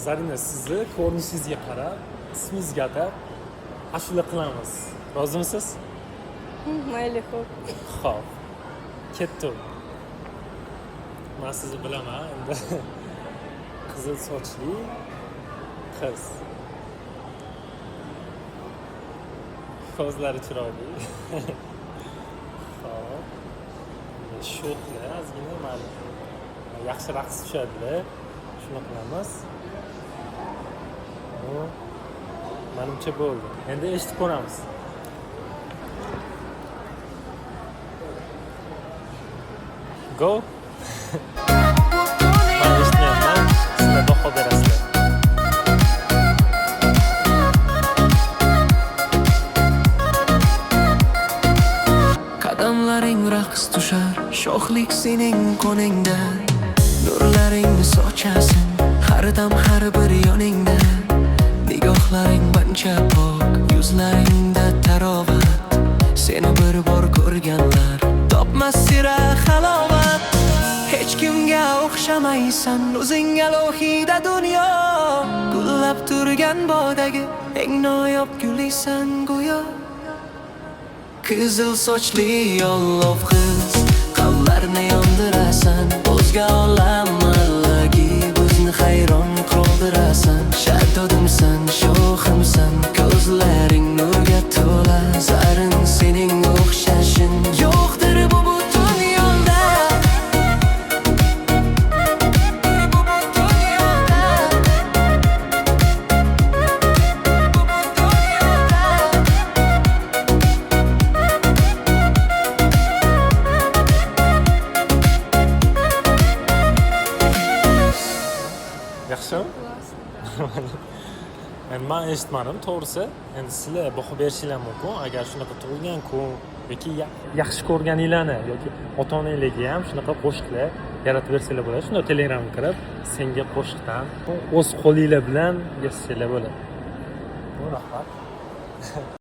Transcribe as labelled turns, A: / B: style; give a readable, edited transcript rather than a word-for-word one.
A: Zarina, sizni ko'rinishingizga qarab, ismingizga atab ashula qilamiz. Rozimisiz?
B: Mayli, xo'p.
A: Xo'p. Ketdim. Men sizni bilaman endi. Qizil sochli qiz. Ko'zlari chiroyli. Xo'p. Sho'xli, ozgina mayli. Yaxshi raqs tushadi. Shuni qilamiz. Menimcha bo'ldi. Endi eshitib ko'ramiz. Go. Men eshitmayapman. Sizlar baho berasizlar.
C: Qadamlaring raqs tushar, sho'xlik sening qo'ningda. Nurlaringni sochasin, har dam har bir yoningda. Nigohlaring bancha pok, yuzlaringda tarovat. Seni bir bor ko'rganlar topmas sira halovat. Hech kimga o'xshamaysan, o'zing alohida dunyo. Gullab turgan bog'dagi eng noyob gulisan go'yo. Qizil sochli yolg'on qiz, qalblarni yondirasan. O'zga olamlarga bizni hayron qoldirasan. Shahdodimsan, sho'ximsan, ko'zlaring nurga to'la. Zarin sening o'xshashin yo'qdir bu butun yo'lda.
A: Yaxshimi? Endi men eshitmadim, to'g'risi. Endi sizlar baho berishingiz mumkin. Agar shunaqa tug'ilgan kun yoki yaxshi ko'rganinglarni yoki ota-onanglarga ham shunaqa qo'shiqlar yaratib bersanglar bo'ladi. Shunda Telegramga kirib, senga qo'shiqdan o'z qo'linglar bilan yozsanglar bo'ladi. Rahmat.